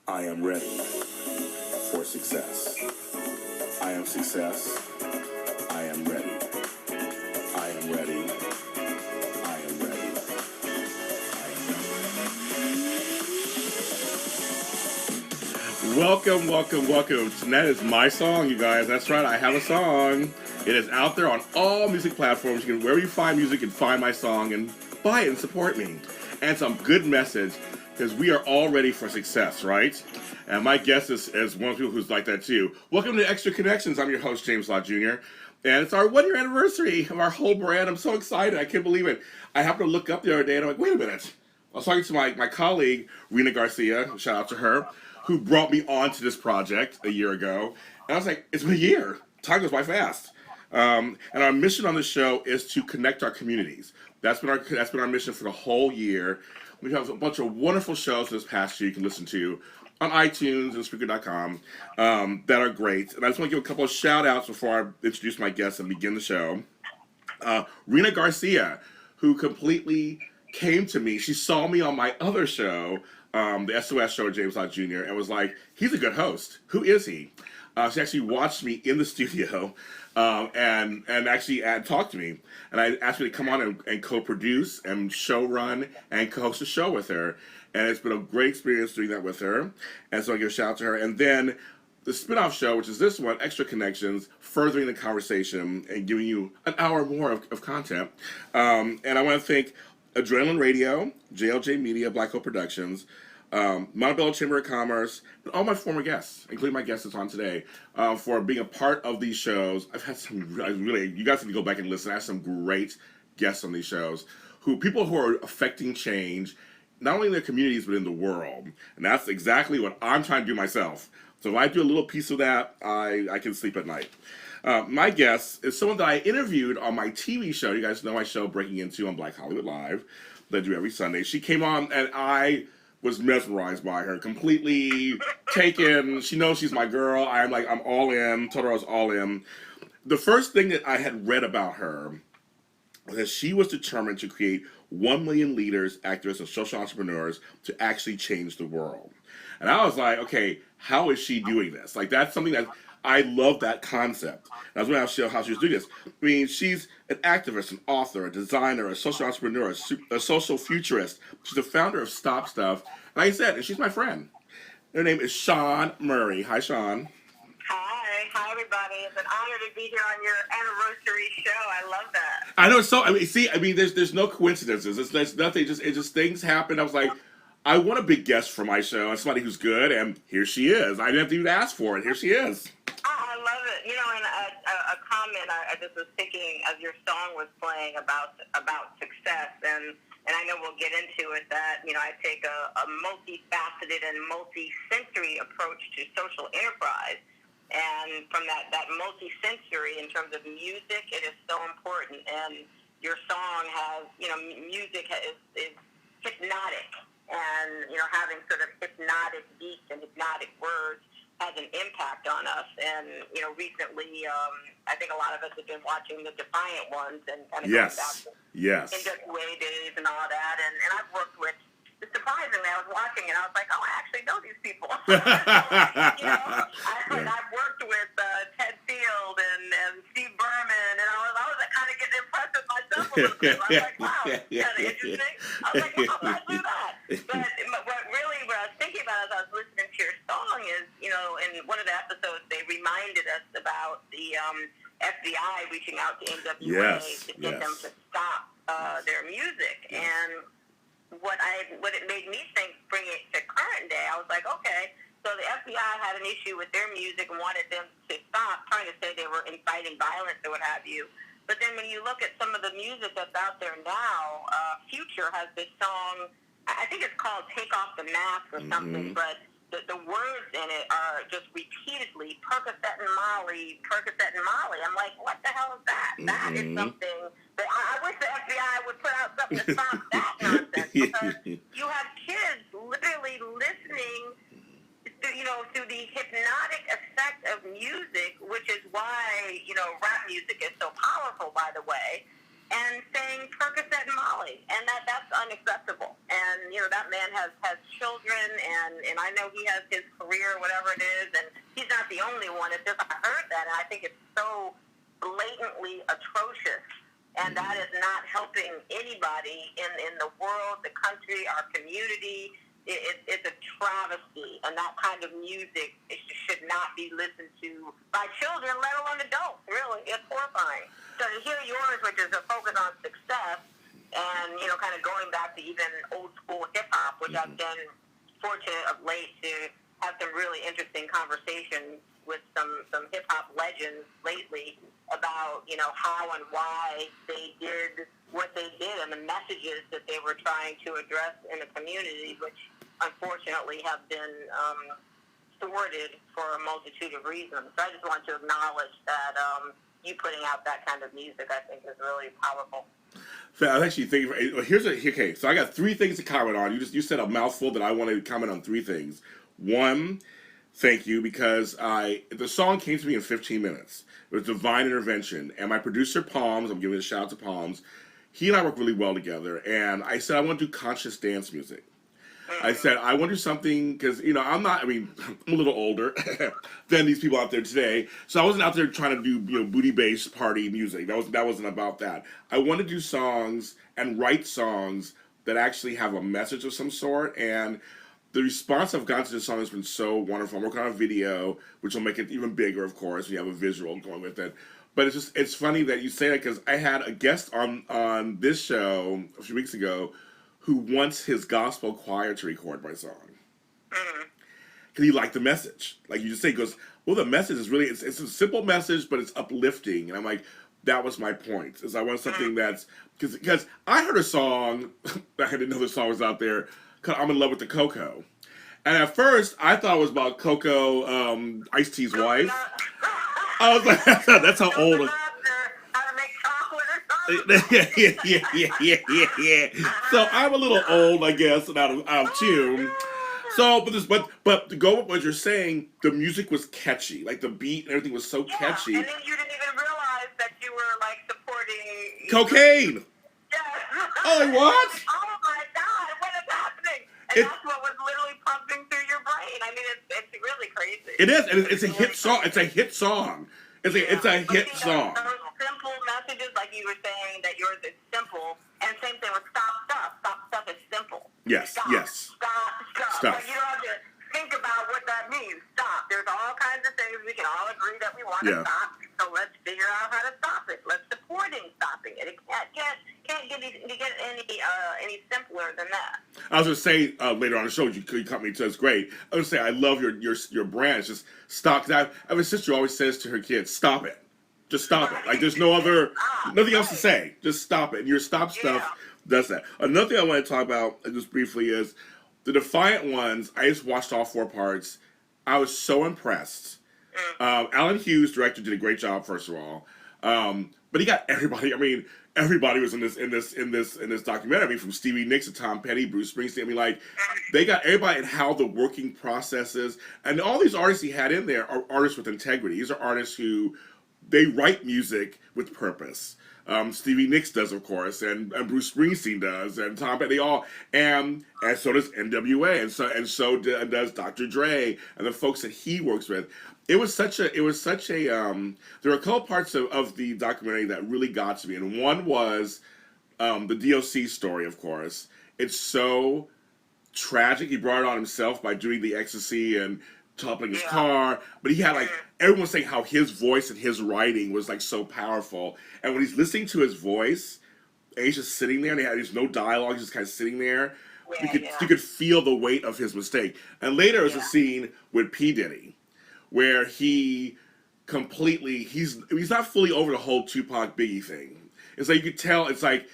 I am ready for success. I am success. I am ready. I am ready. I am ready. Welcome, welcome, welcome. And that is my song, you guys. That's right, I have a song. It is out there on all music platforms. You can, wherever you find music, you can find my song and buy it and support me. And some good message, because we are all ready for success, right? And my guest is one of the people who's like that too. Welcome to Extra Connections. I'm your host, James Lott Jr. And it's our 1 year anniversary of our whole brand. I'm so excited. I can't believe it. I happened to look up the other day and I'm like, wait a minute. I was talking to my colleague, Rena Garcia, shout out to her, who brought me onto this project a year ago. And I was like, it's been a year. Time goes by fast. And our mission on the show is to connect our communities. That's been our mission for the whole year. We have a bunch of wonderful shows this past year you can listen to on iTunes and Spreaker.com that are great. And I just want to give a couple of shout outs before I introduce my guests and begin the show. Rena Garcia, who completely came to me. She saw me on my other show, the SOS show with James Lott Jr., and was like, he's a good host. Who is he? She actually watched me in the studio and actually talked to me. And I asked me to come on and co-produce and show run and co-host a show with her. And it's been a great experience doing that with her. And so I give a shout out to her. And then the spin-off show, which is this one, Extra Connections, furthering the conversation and giving you an hour more of content. And I want to thank Adrenaline Radio, JLJ Media, Black Hope Productions, Montebello Chamber of Commerce, and all my former guests, including my guest that's on today, for being a part of these shows. I've had you guys need to go back and listen. I have some great guests on these shows, people who are affecting change, not only in their communities, but in the world. And that's exactly what I'm trying to do myself. So if I do a little piece of that, I can sleep at night. My guest is someone that I interviewed on my TV show. You guys know my show, Breaking Into, on Black Hollywood Live, that I do every Sunday. She came on, and I was mesmerized by her, completely taken. She knows she's my girl. I'm all in. Told her I was all in. The first thing that I had read about her was that she was determined to create 1 million leaders, activists, and social entrepreneurs to actually change the world. And I was like, okay, how is she doing this? Like, that's something that I love, that concept. And I was going to show how she was doing this. I mean, she's an activist, an author, a designer, a social entrepreneur, a social futurist. She's the founder of Stop Stuff. Like I said, and she's my friend. Her name is Seanne Murray. Hi, Seanne. Hi, everybody. It's an honor to be here on your anniversary show. I love that. I know. So, there's no coincidences. There's nothing. It just things happen. I was like, I want a big guest for my show, and somebody who's good, and here she is. I didn't have to even ask for it. Here she is. I love it. You know, and a comment I just was thinking as your song was playing about success, and I know we'll get into it, that, you know, I take a multifaceted and multi-sensory approach to social enterprise. And from that multi-sensory, in terms of music, it is so important. And your song has, you know, music is hypnotic. And, you know, having sort of hypnotic beats and hypnotic words has an impact on us. And, you know, recently, I think a lot of us have been watching the Defiant Ones and kind of going back to NWA days and all that. And I've worked with, surprisingly, I was watching and I was like, oh, I actually know these people. You know, I've worked with Ted Field and Steve Berman, and I was kind of getting impressed with myself a little bit. I was like, wow, that's kind of interesting. I was like, wow, let's do that. But what I was thinking about as I was listening to your song is, you know, in one of the episodes, they reminded us about the FBI reaching out to NWA to get them to stop their music. And what it made me think, bring it to current day, I was like, okay, so the FBI had an issue with their music and wanted them to stop, trying to say they were inciting violence or what have you. But then when you look at some of the music that's out there now, Future has this song, I think it's called Take Off the Mask or something, but the words in it are just repeatedly Percocet and Molly, Percocet and Molly. I'm like, what the hell is that? That is something that I wish the FBI would put out something to stop that nonsense. Because you have kids literally listening to the hypnotic effect of music, which is why, you know, rap music is so powerful, by the way, and saying Percocet and Molly. And that's unacceptable. and that man has children, and I know he has his career, whatever it is, and he's not the only one. It's just I heard that, and I think it's so blatantly atrocious, and that is not helping anybody in the world, the country, our community. It's a travesty, and that kind of music should not be listened to by children, let alone adults. Really, it's horrifying. So to hear yours, which is a focus on success, and kind of going back to even old school hip hop, which I've been fortunate of late to have some really interesting conversations with some hip hop legends lately about how and why they did what they did and the messages that they were trying to address in the community, which unfortunately have been thwarted for a multitude of reasons. So I just want to acknowledge that you putting out that kind of music, I think, is really powerful. So I was actually thinking, okay, so I got 3 things to comment on. You said a mouthful that I wanted to comment on 3 things. One, thank you, because the song came to me in 15 minutes. It was divine intervention. And my producer, Palms, I'm giving a shout out to Palms, he and I work really well together. And I said, I want to do conscious dance music. I said, I want to do something, because, I'm a little older than these people out there today. So I wasn't out there trying to do, booty-based party music. That wasn't about that. I want to do songs and write songs that actually have a message of some sort. And the response I've gotten to this song has been so wonderful. I'm working on a video, which will make it even bigger, of course, when you have a visual going with it. But it's funny that you say that, because I had a guest on this show a few weeks ago who wants his gospel choir to record my song. Because he liked the message. Like you just say, he goes, well, the message is really, it's a simple message, but it's uplifting. And I'm like, that was my point, is I want something that's, because I heard a song, I didn't know the song was out there, called I'm in Love with the Coco. And at first, I thought it was about Coco, Ice-T's wife. I was like, that's how old. Yeah. So I'm a little old, I guess, and out of tune. So, but to go with what you're saying, the music was catchy, like the beat and everything was so catchy. And then you didn't even realize that you were like supporting cocaine. Yeah. Oh, what? Oh my God, what is happening? And that's what was literally pumping through your brain. I mean, it's really crazy. It is, and it's a hit song. It's a hit song. It's a hit song. Those simple messages, like you were saying, that yours is simple, and same thing with stop stuff. Stop stuff is simple. Yes, stop, yes. Stop. Like, you don't have to think about what that means. Stop. There's all kinds of things we can all agree that we want to stop. So let's figure out how to stop it. Let's supporting stopping it. It can't get any simpler than that. I was going to say later on the show, you cut me to it's great. I was going to say I love your brand. It's just stop. Because I have a sister who always says to her kids, stop it. Just stop it. Like there's nothing else to say. Just stop it. And your stop stuff does that. Another thing I want to talk about just briefly is the Defiant Ones. I just watched all 4 parts. I was so impressed. Alan Hughes, director, did a great job. First of all, but he got everybody. I mean, everybody was in this documentary. I mean, from Stevie Nicks to Tom Petty, Bruce Springsteen. I mean, like they got everybody and how the working process is. And all these artists he had in there are artists with integrity. These are artists who they write music with purpose. Stevie Nicks does, of course, and Bruce Springsteen does, and Tom Petty, and so does NWA, and so does Dr. Dre, and the folks that he works with. There were a couple parts of the documentary that really got to me, and one was the DOC story, of course. It's so tragic. He brought it on himself by doing the ecstasy and toppling his car, but he had everyone saying how his voice and his writing was so powerful. And when he's listening to his voice, and he's just sitting there, and there's no dialogue, he's just kind of sitting there. You could feel the weight of his mistake. And later there's a scene with P. Diddy, where he completely he's not fully over the whole Tupac Biggie thing. It's like you could tell. It's like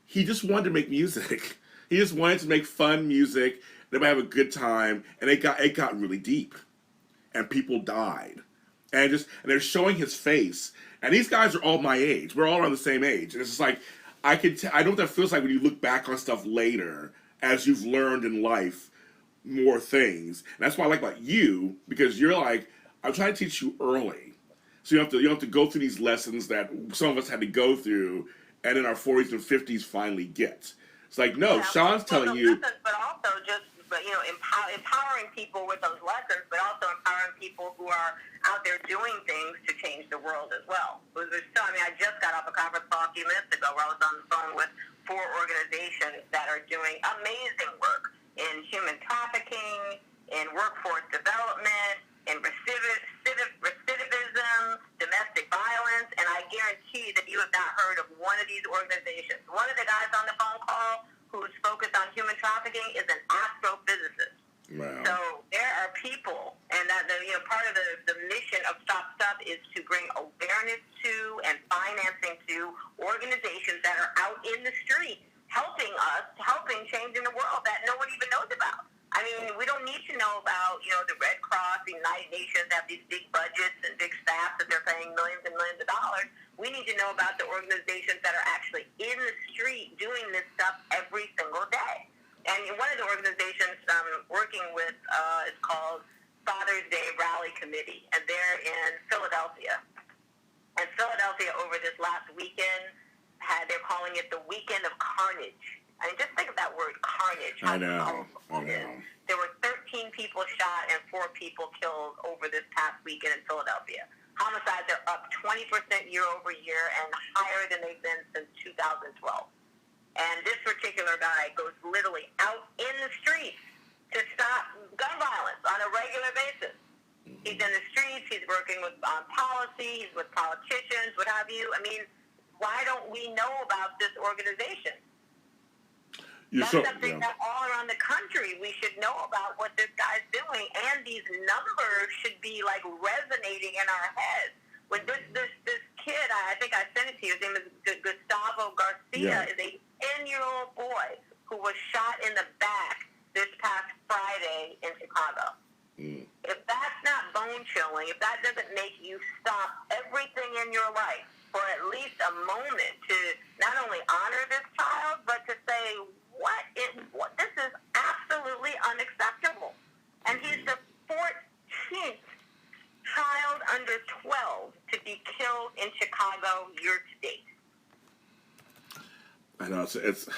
he just wanted to make music. He just wanted to make fun music. Everybody have a good time, and it got really deep. And people died, and they're showing his face. And these guys are all my age. We're all around the same age, and it's just like I know what that feels like when you look back on stuff later, as you've learned in life more things. And that's why I like about you, because you're like, I'm trying to teach you early, so you don't have to go through these lessons that some of us had to go through, and in our 40s and 50s finally get. It's like, no, Sean's telling you. Lessons, but also just, empowering people with those lessons, but also empowering people who are out there doing things to change the world as well. I just got off a conference call a few minutes ago where I was on the phone with 4 organizations that are doing amazing work in human trafficking, in workforce development, in recidivism, domestic violence, and I guarantee that you have not heard of one of these organizations. One of the guys on the phone call who's focused on human trafficking is an astrophysicist. Wow. So there are people, and that part of the mission of Stop Stuff is to bring awareness to and financing to organizations that are out in the street helping changing the world that no one even knows about. I mean, we don't need to know about, the Red Cross, the United Nations have these big budgets and big staffs that they're paying millions and millions of dollars. We need to know about the organizations that are actually in the street doing this stuff every single day. And one of the organizations I'm working with is called Father's Day Rally Committee, and they're in Philadelphia. And Philadelphia over this last weekend, they're calling it the Weekend of Carnage. I mean, just think of that word, carnage. I know. There were 13 people shot and 4 people killed over this past weekend in Philadelphia. Homicides are up 20% year over year and higher than they've been since 2012. And this particular guy goes literally out in the streets to stop gun violence on a regular basis. He's in the streets. He's working on policy. He's with politicians, what have you. I mean, why don't we know about this organization? That's something that all around the country we should know about what this guy's doing, and these numbers should be like resonating in our heads. When this kid, I think I sent it to you, his name is Gustavo Garcia, is a 10-year-old boy who was shot in the back this past Friday in Chicago. If that's not bone chilling, if that doesn't make you stop everything in your life for at least a moment to not only honor this child, but to say, this is absolutely unacceptable. And he's the 14th child under 12 to be killed in Chicago year to date. I know, it's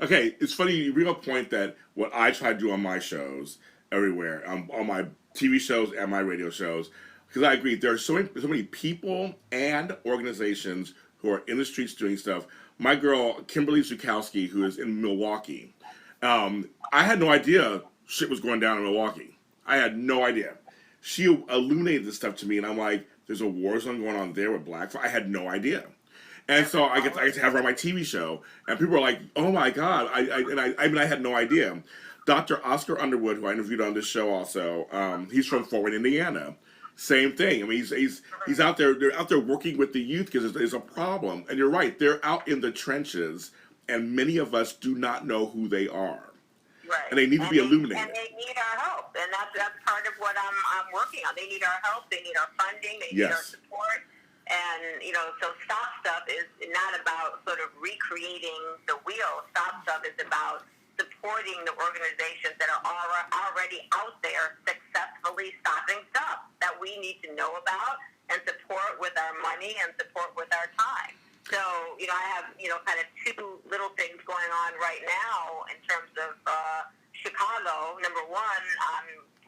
okay. It's funny, you bring up a point that what I try to do on my shows everywhere, on my TV shows and my radio shows, because I agree, there are so many people and organizations who are in the streets doing stuff. My girl, Kimberly Zukowski, who is in Milwaukee, I had no idea shit was going down in Milwaukee. I had no idea. She illuminated this stuff to me, and I'm like, there's a war zone going on there with black. I had no idea. And so I get to have her on my TV show, and people are like, oh my God. I had no idea. Dr. Oscar Underwood, who I interviewed on this show also, he's from Fort Wayne, Indiana. Same thing. I mean, he's out there. They're out there working with the youth because there's a problem. And you're right. They're out in the trenches, and many of us do not know who they are. Right. And they need to be illuminated. And they need our help, and that's part of what I'm working on. They need our help. They need our funding. They need our support. And so Stop Stuff is not about sort of recreating the wheel. Stop Stuff is about supporting the organizations that are already out there successfully stopping stuff that we need to know about and support with our money and support with our time. So, I have, kind of 2 little things going on right now in terms of Chicago. Number one,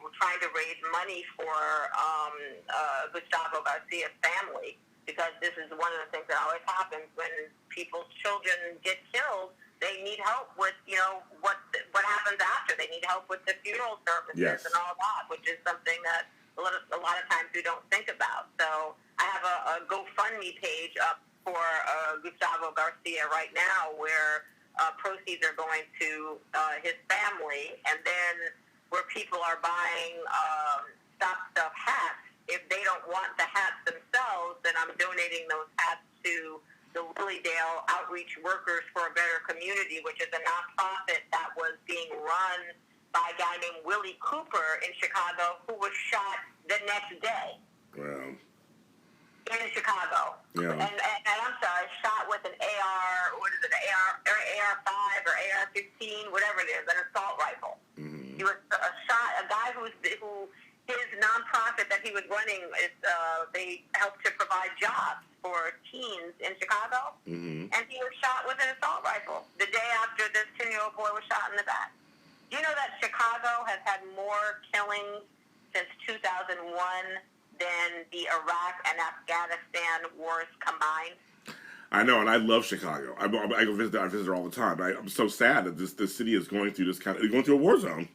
we're trying to raise money for Gustavo Garcia's family, because this is one of the things that always happens when people's children get killed. They need help with, what happens after. They need help with the funeral services and all that, which is something that a lot of times we don't think about. So I have a GoFundMe page up for Gustavo Garcia right now, where proceeds are going to his family, and then where people are buying Stop Stuff hats. If they don't want the hats themselves, then I'm donating those hats to the Lilydale Outreach Workers for a Better Community, which is a nonprofit that was being run by a guy named Willie Cooper in Chicago, who was shot the next day. Wow. In Chicago. Yeah. And I'm sorry, shot with an AR, what is it, AR-5 or AR-15, whatever it is, an assault rifle. Mm-hmm. He was a guy who his nonprofit that he was running is they helped to provide jobs for teens in Chicago, and he was shot with an assault rifle the day after this 10-year-old boy was shot in the back. Do you know that Chicago has had more killings since 2001 than the Iraq and Afghanistan wars combined? I know, and I love Chicago. I go visit there. I visit there all the time. I'm so sad that this city is going through going through a war zone.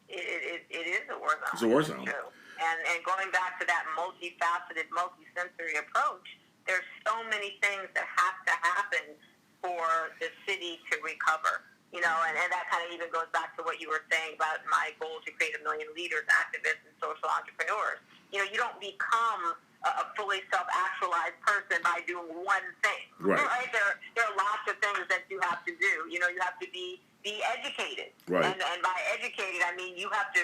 It is a war zone. It's a war zone. True. And going back to that multifaceted, multisensory approach, there's so many things that have to happen for the city to recover. You know, and that kind of even goes back to what you were saying about my goal to create 1 million leaders, activists, and social entrepreneurs. You know, you don't become a fully self-actualized person by doing one thing. Right? There are lots of things that you have to do. You know, you have to be educated. Right. And by educated, I mean you have to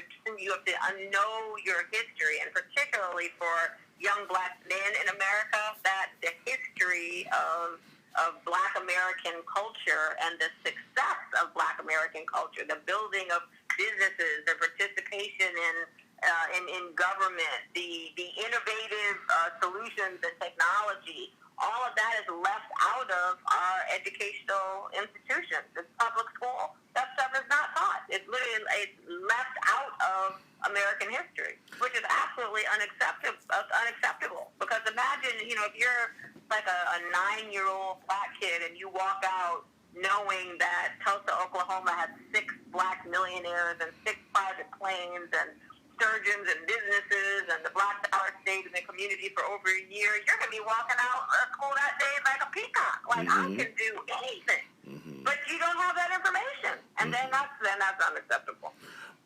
know your history, and particularly for young black men in America, that the history of Black American culture and the success of Black American culture, the building of businesses, the participation in government, the innovative solutions and technology, all of that is left out of our educational institutions. It's public school. That stuff is not taught. It's left out of American history, which is absolutely unacceptable. Because imagine, you know, if you're like a 9-year-old black kid and you walk out knowing that Tulsa, Oklahoma has 6 black millionaires and 6 private planes and surgeons and businesses, and the black dollar stayed in the community for over a year, you're going to be walking out of school that day like a peacock. Like, I can do anything. But you don't have that information. And then that's unacceptable.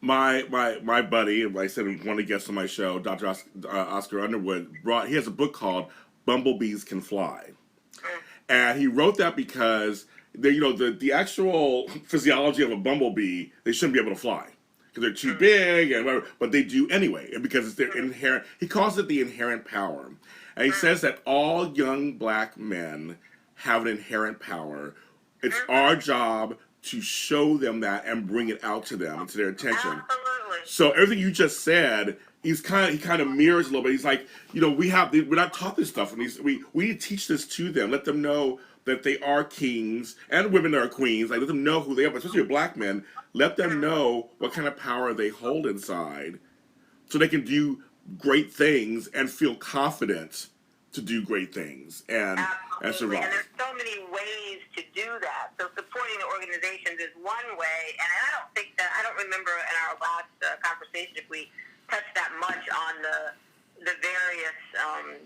My buddy, like I said, one of the guests on my show, Dr. Oscar Underwood, he has a book called Bumblebees Can Fly. And he wrote that because the actual physiology of a bumblebee, they shouldn't be able to fly because they're too big and whatever, but they do anyway, and because it's their inherent. He calls it the inherent power, and he says that all young black men have an inherent power. It's our job to show them that and bring it out to them and to their attention. Absolutely. So everything you just said, he kind of mirrors a little bit. He's like, we're not taught this stuff, and we need to teach this to them. Let them know that they are kings and women are queens. Like, let them know who they are, but especially black men. Let them know what kind of power they hold inside, so they can do great things and feel confident to do great things and survive. And there's so many ways to do that. So supporting the organizations is one way, and I don't remember in our last conversation if we touched that much on the various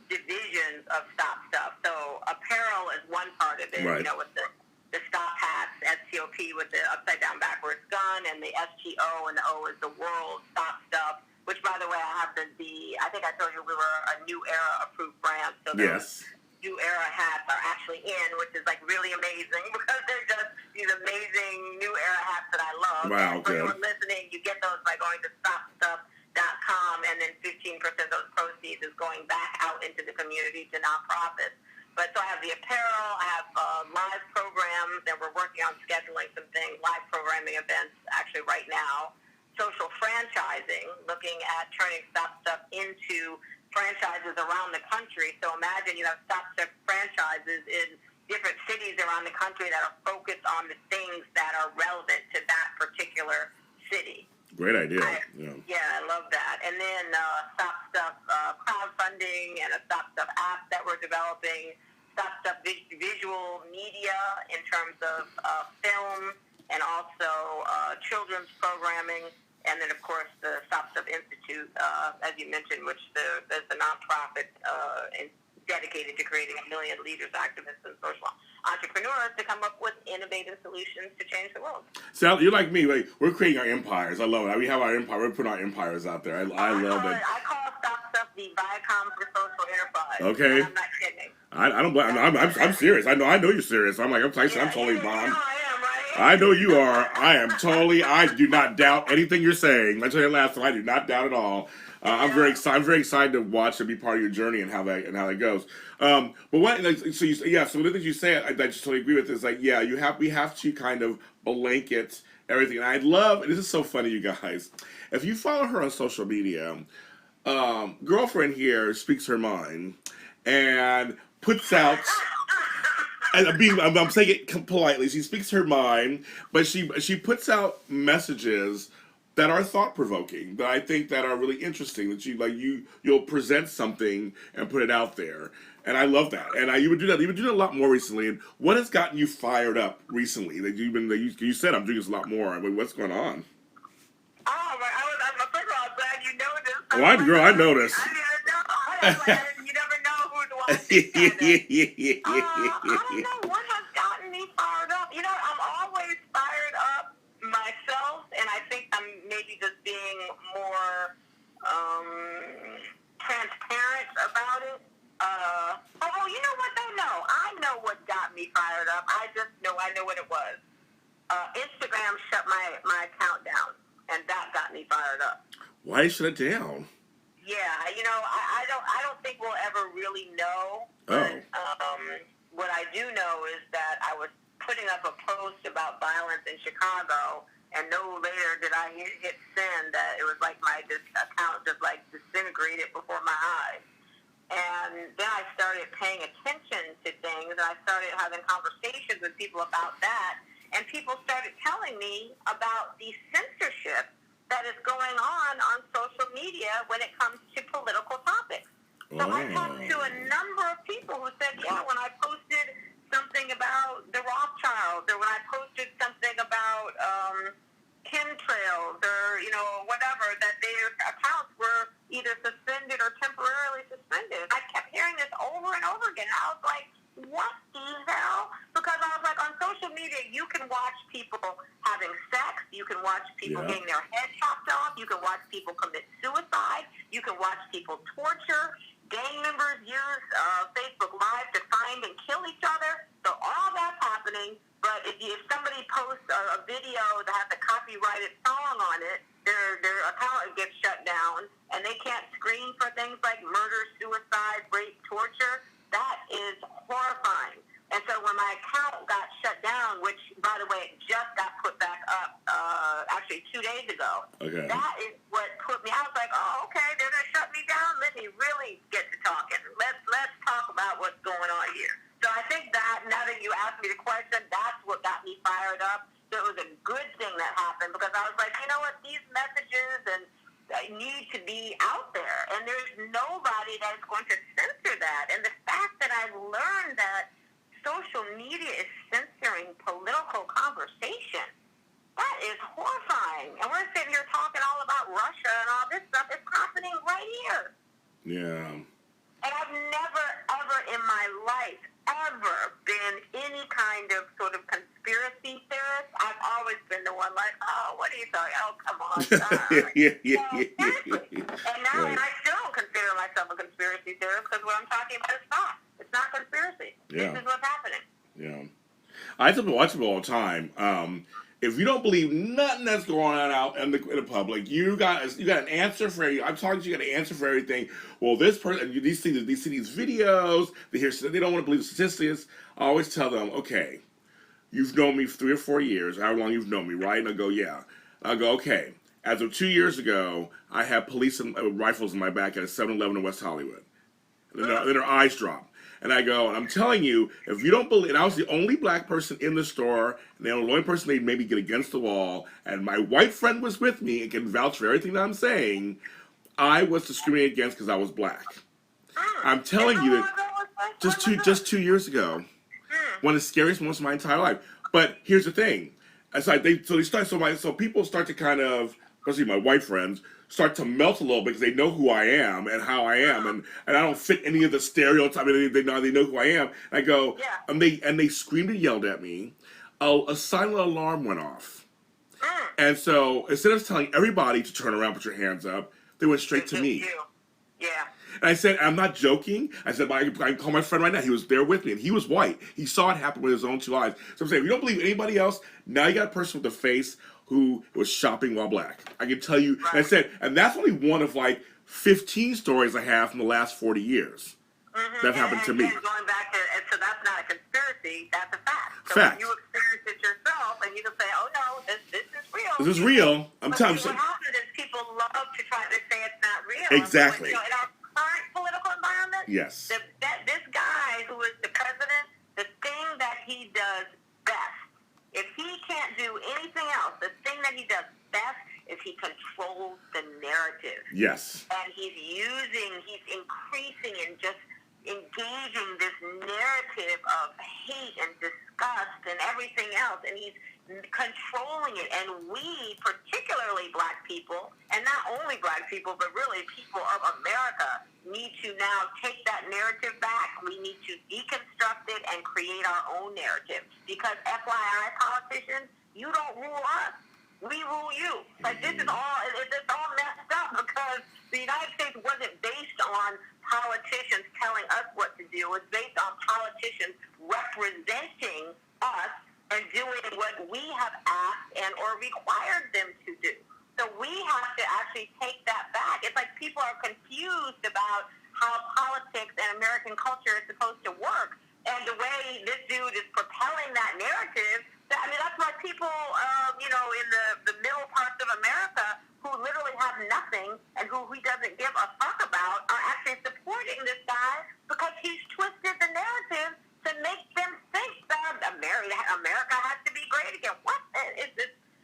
divisions of Stop Stuff. So apparel is one part of it, right. With the stop hats, STOP with the upside down backwards gun, and the STO, and the O is the world Stop Stuff. Which, by the way, I have I think I told you we were a New Era approved brand. So yes. New Era hats are actually in, which is like really amazing because they're just these amazing New Era hats that I love. Wow, and for anyone listening, you get those by going to stopstuff.com, and then 15% of those proceeds is going back out into the community to nonprofits. But so I have the apparel, I have live programs, and we're working on scheduling some things, live programming events actually right now. Social franchising, looking at turning Stop Stuff into franchises around the country. So imagine you have Stop Stuff franchises in different cities around the country that are focused on the things that are relevant to that particular city. Great idea. I love that. And then Stop Stuff crowdfunding and a Stop Stuff app that we're developing. Stop Stuff visual media in terms of film and also children's programming. And then, of course, the Stop Stuff Institute, as you mentioned, which is a nonprofit dedicated to creating 1 million leaders, activists, and social entrepreneurs to come up with innovative solutions to change the world. So you're like me. We're creating our empires. I love it. We have our empire. We're putting our empires out there. I love it. I call Stop Stuff the Viacom for social enterprise. Okay. I'm not kidding. I don't blame. I'm serious. I know you're serious. I'm totally bomb. I know you are. I do not doubt anything you're saying. I told you last time, I do not doubt at all. I'm very excited to watch and be part of your journey and how that goes. But what? So one of the things you said, I just totally agree with is we have to kind of blanket everything. And I love, and this is so funny, you guys. If you follow her on social media, girlfriend here speaks her mind and puts out. And I'm saying it politely. She speaks her mind, but she puts out messages that are thought provoking, that I think that are really interesting. That you'll present something and put it out there, and I love that. And you would do that. You've been doing it a lot more recently. And what has gotten you fired up recently? That you said I'm doing this a lot more. I mean, what's going on? Oh, but I'm first of all glad you know this. I noticed. I didn't know. You never know who's watching. I don't know what has gotten me fired up. You know, I'm always fired up myself, and I think I'm maybe just being more transparent about it. You know what? I know what got me fired up. I know what it was. Instagram shut my account down, and that got me fired up. Why shut it down? Yeah, you know, I don't think we'll ever really know. Oh. What I do know is that I was putting up a post about violence in Chicago, and no later did I hit send that it was like my account just like disintegrated before my eyes. And then I started paying attention to things, and I started having conversations with people about that, and people started telling me about the censorship that is going on social media when it comes to political topics. So I talked to a number of people who said, yeah, when I posted something about the Rothschilds, or when I posted something about chemtrails, or, you know, whatever, that their accounts were either suspended or temporarily suspended. I kept hearing this over and over again. I was like, what the hell? Because I was like, on social media, you can watch people having sex, you can watch people getting their head chopped off, you can watch people commit suicide, you can watch people torture, gang members use Facebook Live to find and kill each other. So all that's happening, but if somebody posts a video that has a copyrighted song on it, their account gets shut down, and they can't screen for things like murder, suicide, rape, torture. That is horrifying. And so when my account got shut down, which, by the way, just got put back up actually 2 days ago, that is what put me, I was like, oh, okay, they're going to shut me down? Let me really get to talking. Let's talk about what's going on here. So I think that, now that you asked me the question, that's what got me fired up. So it was a good thing that happened, because I was like, you know what, these messages and need to be out there, and there's nobody that's going to censor that. And the fact that I've learned that social media is censoring political conversation, that is horrifying. And we're sitting here talking all about Russia and all this stuff. It's happening right here. Yeah. And I've never, ever in my life, ever been any kind of sort of conspiracy theorist. I've always been the one like, oh, what are you talking? Oh, come on. Seriously. And now and I still don't consider myself a conspiracy theorist, because what I'm talking about is fact. It's not conspiracy. Yeah. This is what's happening. Yeah. I tell people watch people all the time. If you don't believe nothing that's going on out in the public, you got an answer for everything. I'm talking to you, got an answer for everything. Well, this person, these see these videos, they don't want to believe the statistics. I always tell them, okay, you've known me for 3 or 4 years, however long you've known me, right? And I go, yeah. I go, okay. As of 2 years ago, I had police rifles in my back at a 7-Eleven in West Hollywood. And then their eyes drop. And I go, and I'm telling you, if you don't believe, and I was the only black person in the store, and the only person they'd maybe get against the wall, and my white friend was with me and can vouch for everything that I'm saying, I was discriminated against because I was black. I'm telling you that just 2 years ago, one of the scariest moments of my entire life. But here's the thing. So people start to kind of, especially my white friends, start to melt a little bit because they know who I am and how I am, and I don't fit any of the stereotypes. I mean, they know who I am. And I go, and they screamed and yelled at me. A silent alarm went off, and so instead of telling everybody to turn around, put your hands up, they went straight to me. Yeah. And I said, I'm not joking. I said, I can call my friend right now. He was there with me, and he was white. He saw it happen with his own 2 eyes. So I'm saying, if you don't believe anybody else, now you got a person with a face who was shopping while black. I can tell you, and I said, and that's only one of like 15 stories I have from the last 40 years that happened to me. And going back to, so that's not a conspiracy, that's a fact. So fact. when you experience experience it yourself, and you can say, "Oh no, this is real." This is real. I'm telling you. What happens is people love to try to say it's not real. Exactly. In our current political environment, yes, this guy who is the president, the thing that he does best, if he can't do anything else, the thing that he does best is he controls the narrative. Yes. And he's increasing and just engaging this narrative of hate and disgust and everything else, and he's controlling it. And we, particularly black people, and not only black people, but really people of America, need to now take that narrative back. We need to deconstruct it and create our own narrative. Because FYI, politicians, you don't rule us. We rule you. Like, it's all messed up because the United States wasn't based on politicians telling us what to do. It's based on politicians representing us and doing what we have asked and or required them to do. So we have to actually take that back. It's like people are confused about how politics and American culture is supposed to work. And the way this dude is propelling that narrative, that's why people, in the middle parts of America who literally have nothing and who he doesn't give a fuck about are actually supporting this guy because he's twisted the narrative to make them think that America has to be great again. What?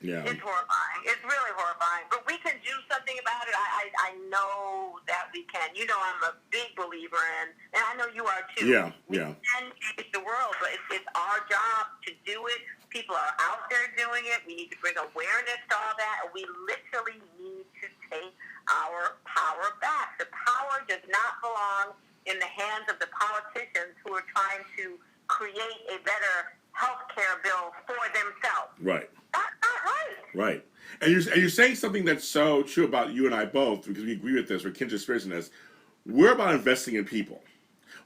It's horrifying. It's really horrifying. But we can do something about it. I know that we can. I'm a big believer in, and I know you are too. We can change the world, but it's our job to do it. People are out there doing it. We need to bring awareness to all that, and we literally need to take our power back. The power does not belong in the hands of the politicians who are trying to create a better health care bill for themselves. Right. That's not right. Right. And you're saying something that's so true about you and I both, because we agree with this, we're kindred spirits in this. We're about investing in people.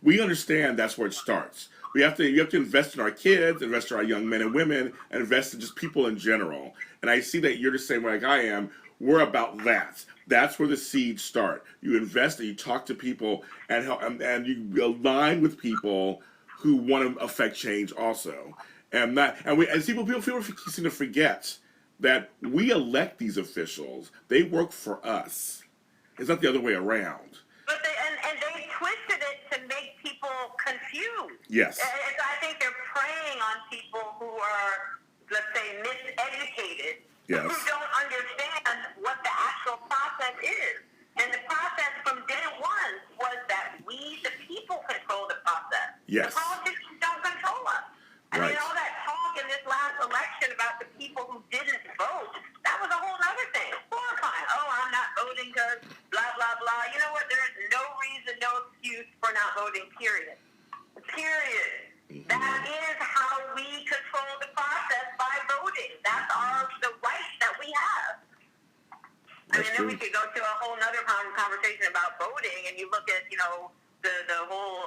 We understand that's where it starts. You have to invest in our kids, invest in our young men and women, and invest in just people in general. And I see that you're the same way like I am. We're about that. That's where the seeds start. You invest and you talk to people and help, and you align with people who want to affect change also. And people seem to forget that we elect these officials. They work for us. It's not the other way around. But they twisted it to make people confused. Yes. I think they're preying on people who are, let's say, miseducated, yes, who don't understand what the actual process is. And the process from day one was that we, the people, control the process. Yes. The politicians don't control us. I mean, all that talk in this last election about the people who didn't vote, that was a whole other thing. Horrifying. Oh, I'm not voting because blah, blah, blah. You know what? There is no reason, no excuse for not voting, period. Period. Mm-hmm. That is how we control the process, by voting. That's the right that we have. Then we could go to a whole other conversation about voting, and you look at, the whole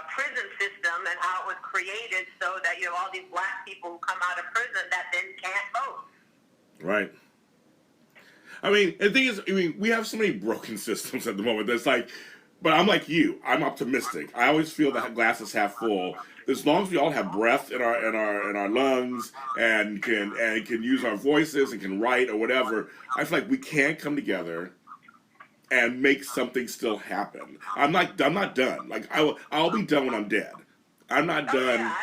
prison system and how it was created so that all these black people who come out of prison that then can't vote. Right. I mean, the thing is, we have so many broken systems at the moment. That's like, but I'm like you. I'm optimistic. I always feel that glass is half full. As long as we all have breath in our lungs and can use our voices and can write or whatever, I feel like we can come together and make something still happen. I'm not done. Like I'll be done when I'm dead. I'm not done. Yeah,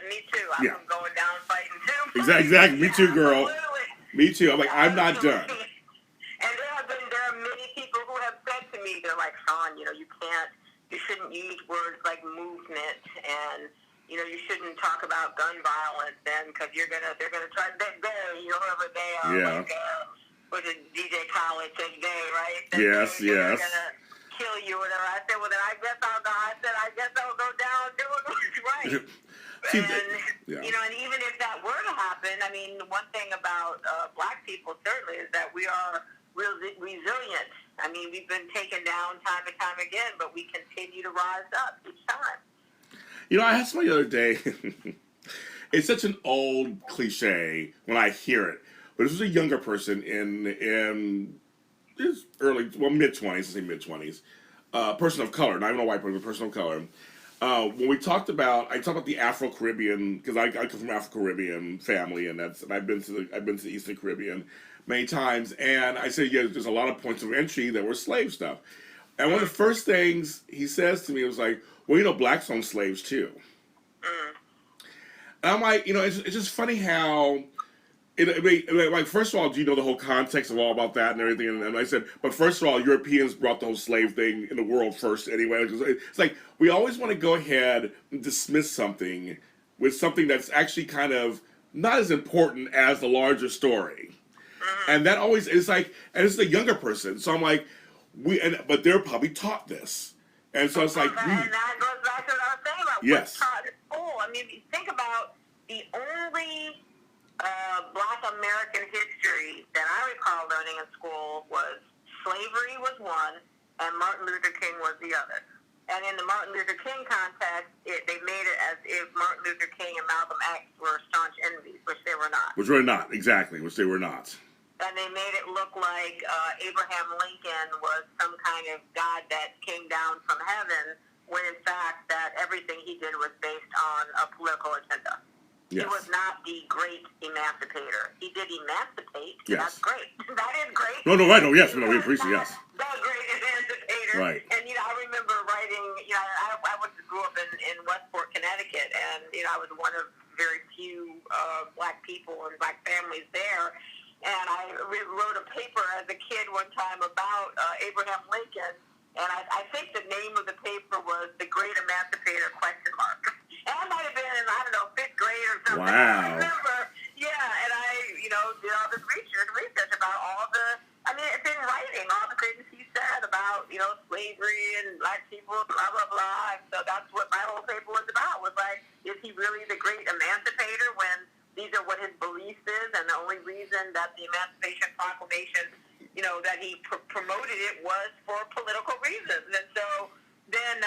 me too. I'm going down fighting too. Exactly. Me too, girl. Absolutely. Me too. I'm like, I'm not done. And there are many people who have said to me, they're like, Sean, you shouldn't use words like movement, and you shouldn't talk about gun violence, then because they're gonna try. Whoever they are. Yeah. Like, was it DJ Khaled said gay, right? Yes. They're gonna kill you or whatever. I said, well then I guess I'll go down doing what's right. And even if that were to happen, I mean, one thing about black people certainly is that we are resilient. I mean, we've been taken down time and time again, but we continue to rise up each time. I had somebody the other day. It's such an old cliche when I hear it. But this was a younger person in his mid-20s, let's say mid-20s, person of color, not even a white person, a person of color. when we talked about, I talked about the Afro-Caribbean, because I come from Afro-Caribbean family, and I've been to the Eastern Caribbean many times, and I said, yeah, there's a lot of points of entry that were slave stuff. And one of the first things he says to me was like, well, blacks own slaves too. And I'm like, it's just funny how, like, first of all, do you know the whole context of all about that and everything? And I said, but first of all, Europeans brought the whole slave thing in the world first anyway. It's like, we always want to go ahead and dismiss something with something that's actually kind of not as important as the larger story. And that always is like, and it's the younger person. So I'm like, but they're probably taught this. And so it's like, and that goes back to what I was saying about what's taught in school. I mean, if you think about the only Black American history that I recall learning in school was slavery was one, and Martin Luther King was the other. And in the Martin Luther King context, they made it as if Martin Luther King and Malcolm X were staunch enemies, which they were not. Which they were not, exactly, which they were not. And they made it look like Abraham Lincoln was some kind of god that came down from heaven, when in fact that everything he did was based on a political agenda. Yes. He was not the great emancipator. He did emancipate. Yes. That's great. That is great. No, right. No, yes. No, we appreciate it. Yes. The great emancipator. Right. And, I remember writing, I grew up in Westport, Connecticut, and, I was one of very few Black people and Black families there. And I wrote a paper as a kid one time about Abraham Lincoln, and I think the name of the paper was The Great Emancipator, ? And I might have been in, 5th grade or something. Wow. I remember, and I, did all this research about it's in writing, all the things he said about, slavery and Black people, blah, blah, blah. And so that's what my whole paper was about, was like, is he really the great emancipator when these are what his beliefs is, and the only reason that the Emancipation Proclamation, that he promoted it was for political reasons. And so then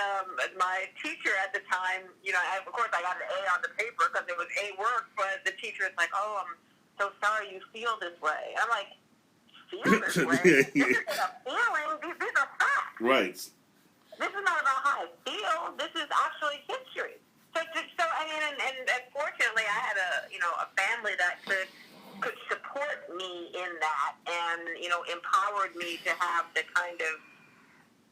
my teacher at the time, of course I got an A on the paper because it was A work, but the teacher is like, oh, I'm so sorry you feel this way. I'm like, feel this way? This isn't a feeling. These are facts. Right. This is not about how I feel. This is actually history. So and fortunately, I had a family that could support me in that, and empowered me to have the kind of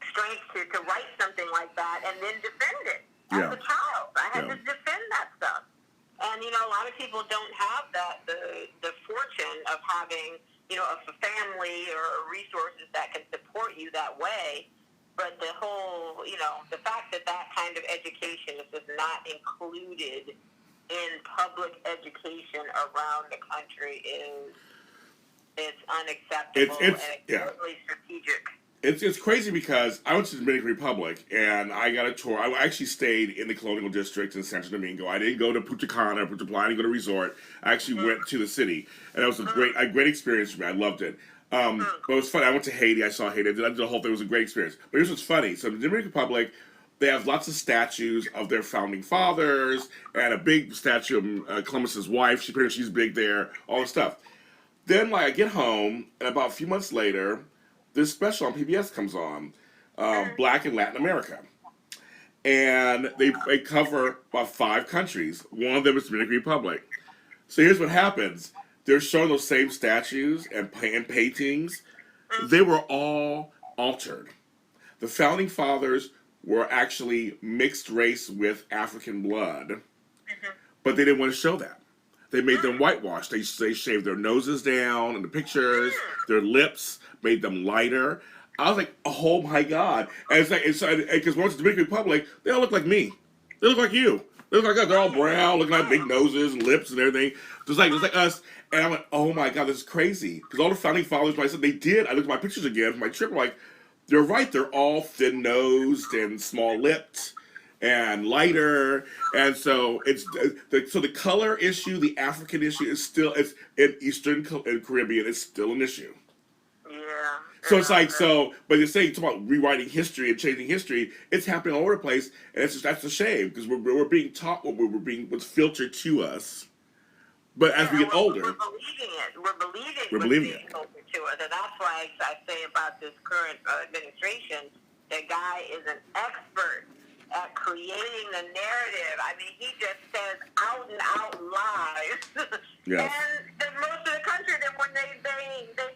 strength to write something like that and then defend it as a child. I had to defend that stuff, and a lot of people don't have that the fortune of having a family or resources that can support you that way. But the whole, the fact that kind of education is just not included in public education around the country is unacceptable and extremely strategic. It's crazy because I went to the Dominican Republic and I got a tour. I actually stayed in the colonial district in Santo Domingo. I didn't go to Punta Cana or Punta Playa. I didn't go to a resort. I actually went to the city, and it was a great experience for me. I loved it. But it was funny. I went to Haiti. I saw Haiti. I did the whole thing. It was a great experience. But here's what's funny. So the Dominican Republic, they have lots of statues of their founding fathers and a big statue of Columbus's wife. She's big there. All this stuff. Then, I get home, and about a few months later, this special on PBS comes on, Black in Latin America. And they cover about 5 countries. One of them is the Dominican Republic. So here's what happens. They're showing those same statues and paintings. They were all altered. The founding fathers were actually mixed race with African blood, but they didn't want to show that. They made them whitewashed. They shaved their noses down in the pictures, their lips, made them lighter. I was like, oh my God. And it's like, because once the Dominican Republic, they all look like me. They look like you. They look like us. They're all brown, looking like big noses and lips and everything. Just like us. And I went, oh my God, this is crazy. Because all the founding fathers, I said they did. I looked at my pictures again from my trip. I'm like, they're right. They're all thin-nosed and small-lipped and lighter. And so the color issue, the African issue is still, it's in Eastern and Caribbean, it's still an issue. Yeah. So it's like, but you're saying, talk about rewriting history and changing history, it's happening all over the place, and that's a shame, because we're being taught what's filtered to us. But as we get older, we're believing it. We're believing it. Filtered to us, and that's why I say about this current administration, the guy is an expert at creating the narrative. I mean, he just says out and out lies. Yes. And most of the country, then when they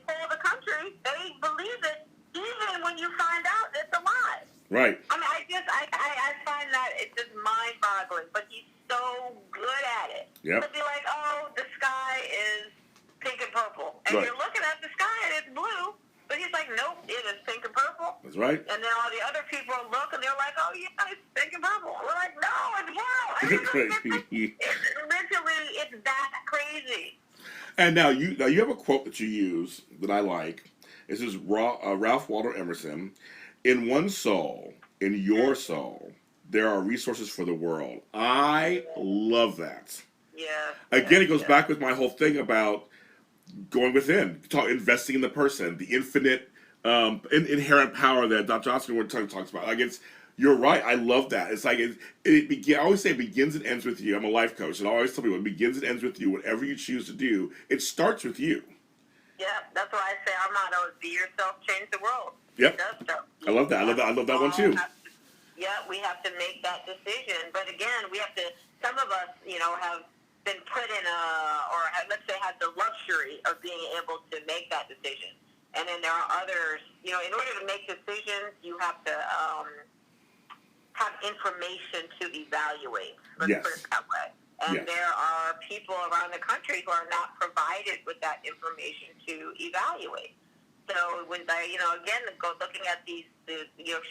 poll the country, they believe it, even when you find out it's a lie. Right. I mean, I find that it's just mind-boggling, but he's so good at it. Yep. To be like, oh, the sky is pink and purple. And Right. you're looking at the sky and it's blue. But he's like, nope, it is pink and purple. That's right. And then all the other people look and they're like, oh, yeah, it's pink and purple. We're like, no, it's blue. I mean, it's that crazy. And now you have a quote that you use that I like. This is Ralph Waldo Emerson. In one soul, in your soul, there are resources for the world. I love that. Yeah. Again, it goes back with my whole thing about going within, investing in the person, the infinite, inherent power that Dr. Oscar talks about. Like you're right. I love that. It's like I always say it begins and ends with you. I'm a life coach, and I always tell people it begins and ends with you. Whatever you choose to do, it starts with you. Yeah, that's why I say our motto is be yourself, change the world. Yep. I love that. I love that one too. We have to make that decision. But again, we have to. Some of us, have been put in let's say, had the luxury of being able to make that decision. And then there are others, in order to make decisions, you have to have information to evaluate. Let's put it that way. And there are people around the country who are not provided with that information to evaluate. So when again, looking at these,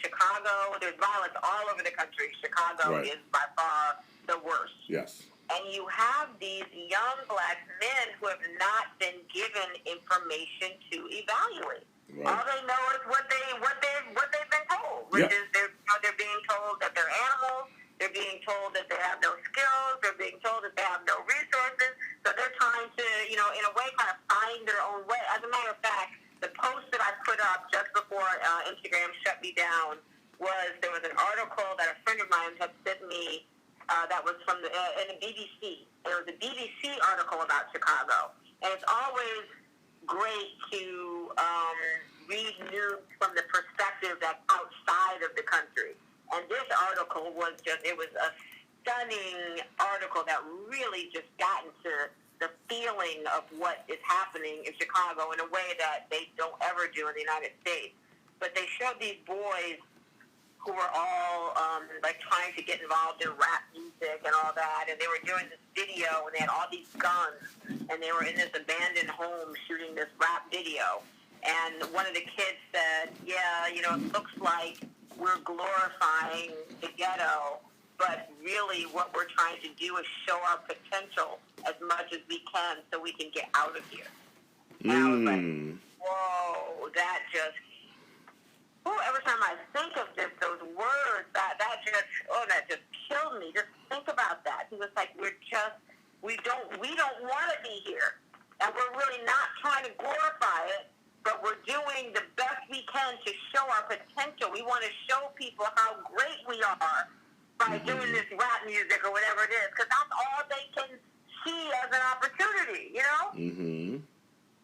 Chicago, there's violence all over the country. Chicago is by far the worst. Yes. And you have these young black men who have not been given information to evaluate. Right. All they know is what they've been told, which is they're being told that they're animals. They're being told that they have no skills. They're being told that they have no resources. So they're trying to, in a way, kind of find their own way. As a matter of fact, the post that I put up just before Instagram shut me down there was an article that a friend of mine had sent me that was from in the BBC. There was a BBC article about Chicago. And it's always great to read news from the perspective that's outside of the country. And this article was it was a stunning article that really just got into the feeling of what is happening in Chicago in a way that they don't ever do in the United States. But they showed these boys who were all trying to get involved in rap music and all that, and they were doing this video, and they had all these guns, and they were in this abandoned home shooting this rap video. And one of the kids said, it looks like we're glorifying the ghetto, but really what we're trying to do is show our potential as much as we can so we can get out of here. And I was like, whoa, that just... every time I think of those words, that just killed me. Just think about that. He was like, we don't want to be here, and we're really not trying to glorify it, but we're doing the best we can to show our potential. We want to show people how great we are by doing this rap music or whatever it is, because that's all they can see as an opportunity, Mm-hmm.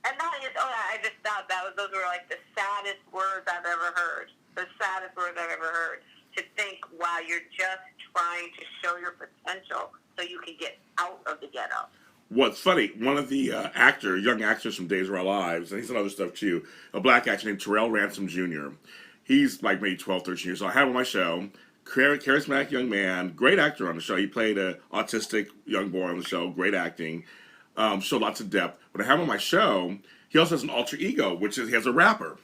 And that is, I just thought those were like the saddest words I've ever heard. The saddest words I've ever heard. To think, wow, you're just trying to show your potential so you can get out of the ghetto. What's funny, one of the young actors from Days of Our Lives, and he's done other stuff too, a black actor named Terrell Ransom Jr. He's like maybe 12, 13 years old. I had him on my show. Charismatic young man, great actor on the show. He played an autistic young boy on the show, great acting. Showed lots of depth. When I have him on my show, he also has an alter ego, which is he has a rapper.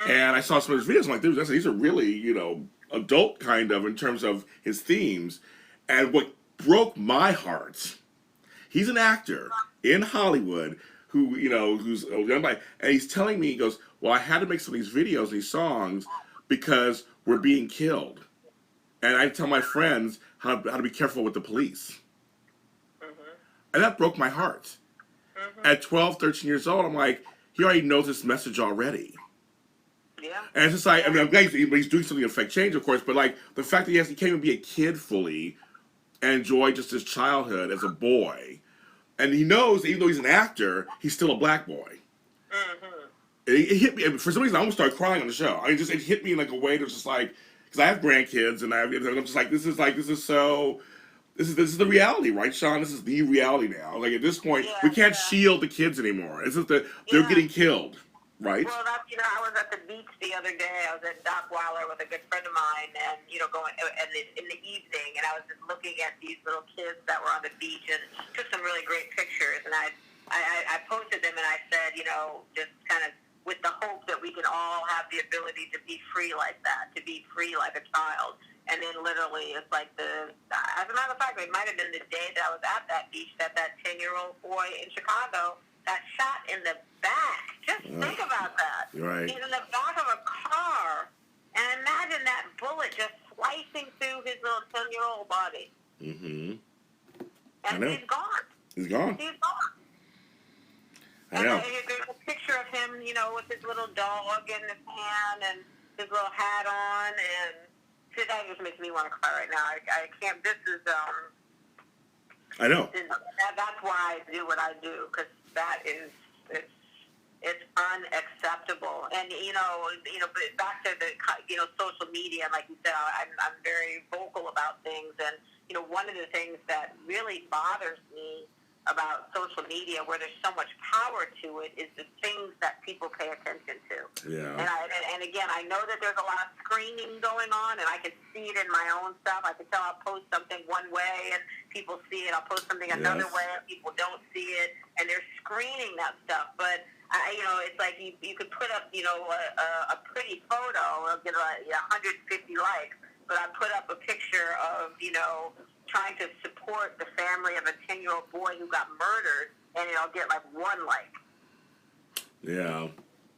And I saw some of his videos. I'm like, dude, these are really, adult kind of in terms of his themes. And what broke my heart, he's an actor in Hollywood who's a young guy, and he's telling me, he goes, well, I had to make some of these videos, these songs, because we're being killed. And I tell my friends how to be careful with the police. And that broke my heart. At 12, 13 years old, I'm like, he already knows this message already. Yeah. And it's just like, I'm glad he's doing something to affect change, of course, but like the fact that he can't even be a kid fully and enjoy just his childhood as a boy. And he knows, even though he's an actor, he's still a black boy. It hit me, for some reason, I almost started crying on the show. It hit me in like a way that was just like, because I have grandkids, and I'm just like, this is so. This is the reality, right, Sean? This is the reality now. Like at this point, we can't shield the kids anymore. It's just that they're getting killed, right? Well, that's, I was at the beach the other day. I was at Dockweiler with a good friend of mine, and going and in the evening, and I was just looking at these little kids that were on the beach and took some really great pictures. And I posted them, and I said, just kind of with the hope that we can all have the ability to be free like that, to be free like a child. And then literally, it's like as a matter of fact, it might have been the day that I was at that beach that 10-year-old boy in Chicago got shot in the back. Just think about that. Right. He's in the back of a car, and imagine that bullet just slicing through his little 10-year-old body. Mm-hmm. And he's gone. He's gone. He's gone. I know. And there's a picture of him, with his little dog in his hand and his little hat on, and that just makes me want to cry right now. I can't. This is I know. That's why I do what I do, because that is it's unacceptable. And but back to the social media, like you said, I'm very vocal about things, and one of the things that really bothers me about social media, where there's so much power to it, is the things that people pay attention to. Yeah. And again, I know that there's a lot of screening going on, and I can see it in my own stuff. I can tell I'll post something one way, and people see it. I'll post something another way, and people don't see it, and they're screening that stuff. But it's like you could put up, a pretty photo, get 150 likes, but I put up a picture of, trying to support the family of a 10-year-old boy who got murdered, and I'll get like 1 like. Yeah.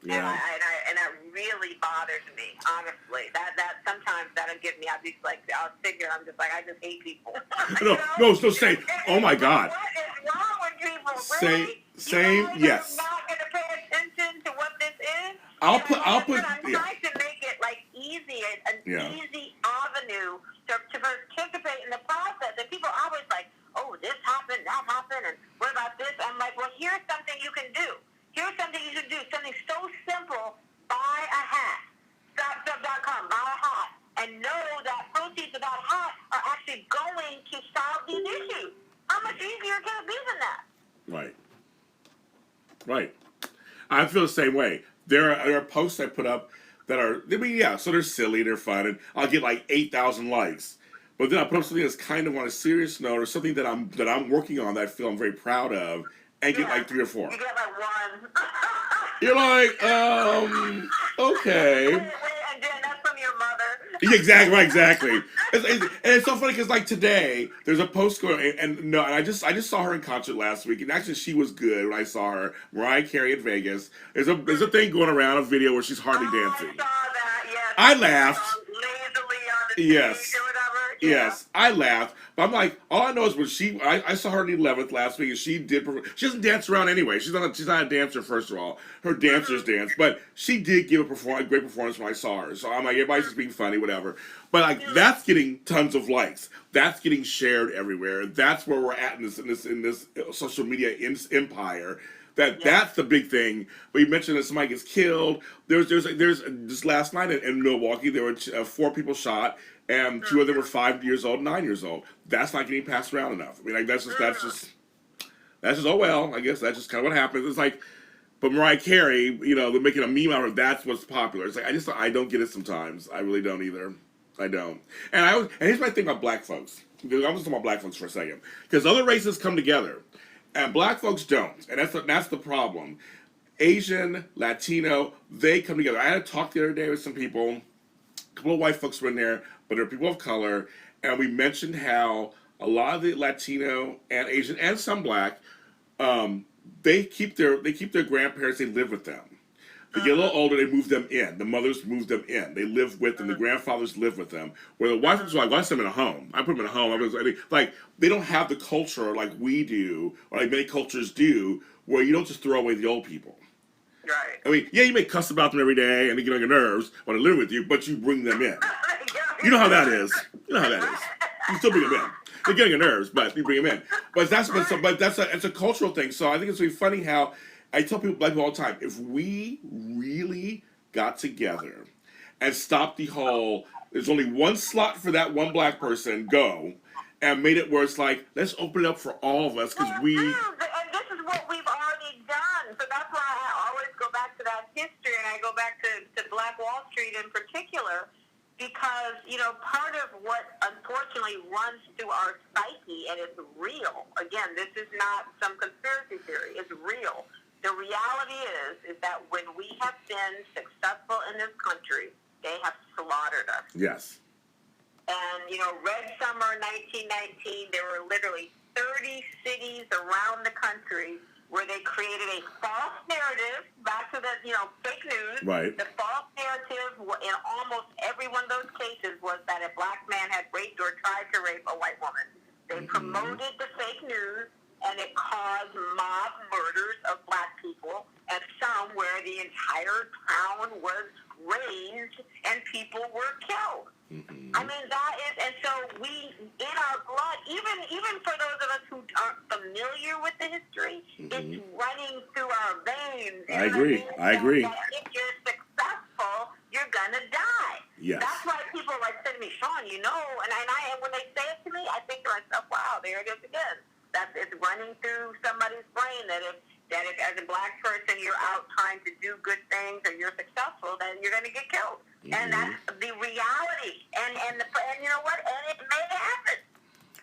And that really bothers me, honestly. That sometimes that'll get me. I'll sit here. I'm just like, I just hate people. No, say, oh my God. What is wrong with people? Really? Same, yes. You're not going to pay attention to what this is. I'm trying to make it like easy, an easy avenue to participate in the process. And people are always like, oh, this happened, that happened, and what about this? I'm like, well, here's something you can do. Here's something you can do. Something so simple. Buy a hat. StopStuff.com. Buy a hat. And know that proceeds of that hat are actually going to solve these issues. How much easier can it be than that? Right. I feel the same way. There are posts I put up that are, so they're silly, they're fun, and I'll get like 8,000 likes. But then I put up something that's kind of on a serious note, or something that I'm working on that I feel I'm very proud of, and get like 3 or 4. You get like 1. You're like, okay. And that's from your mother. Yeah, exactly. And it's so funny because like today there's a post going, and I just saw her in concert last week, and actually she was good when I saw her. Mariah Carey in Vegas. There's a thing going around, a video where she's hardly dancing. I saw that. Yes. I laughed. Lazily on the Yes. stage or whatever. Yes, I laughed, but I'm like, all I know is when I saw her on the 11th last week, and she doesn't dance around anyway. She's not a dancer, first of all. Her dancers dance, but she did give a great performance when I saw her. So I'm like, everybody's just being funny, whatever. But like, that's getting tons of likes. That's getting shared everywhere. That's where we're at in this social media empire. That's the big thing. But you mentioned that somebody gets killed. There's just last night in Milwaukee, there were 4 people shot. And 2 of them were 5 years old, 9 years old. That's not getting passed around enough. I mean, like that's just oh well. I guess that's just kind of what happens. It's like, but Mariah Carey, they're making a meme out of her. That's what's popular. It's like I don't get it sometimes. I really don't either. I don't. And here's my thing about black folks. I'm just talking about black folks for a second, because other races come together, and black folks don't, and that's the problem. Asian, Latino, they come together. I had a talk the other day with some people. A couple of white folks were in there, but there are people of color, and we mentioned how a lot of the Latino and Asian and some black, they keep their grandparents. They live with them. They get a little older. They move them in. The mothers move them in. They live with them. The grandfathers live with them. Where the white folks are like, well, I send them in a home. I put them in a home. Like they don't have the culture like we do, or like many cultures do, where you don't just throw away the old people. Right. I mean, yeah, you may cuss about them every day and they get on your nerves when they live with you, but you bring them in. You know how that is. You still bring them in. They're getting your nerves, but you bring them in. But that's a cultural thing. So I think it's really funny how I tell people all the time, if we really got together and stopped the whole, there's only one slot for that one black person, go, and made it where it's like, let's open it up for all of us, because we... And this is what we've already done. So that's why I always go back to that history, and I go back to Black Wall Street in particular, because, part of what unfortunately runs through our psyche, and it's real. Again, this is not some conspiracy theory. It's real. The reality is that when we have been successful in this country, they have slaughtered us. Yes. And, Red Summer 1919, there were literally 30 cities around the country where they created a false narrative, back to the, fake news. Right. The false narrative in almost every one of those cases was that a black man had raped or tried to rape a white woman. They promoted the fake news, and it caused mob murders of black people, and some where the entire town was razed and people were killed. I mean, that is, and so we, in our blood, even for those of us who aren't familiar with the history, it's running through our veins. I agree. I agree. That if you're successful, you're gonna die. Yes. That's why people say to me, Sean, and when they say it to me, I think to myself, wow, there it is again. It's running through somebody's brain that if as a black person you're out trying to do good things or you're successful, then you're going to get killed. And that's the reality. And you know what? And it may happen.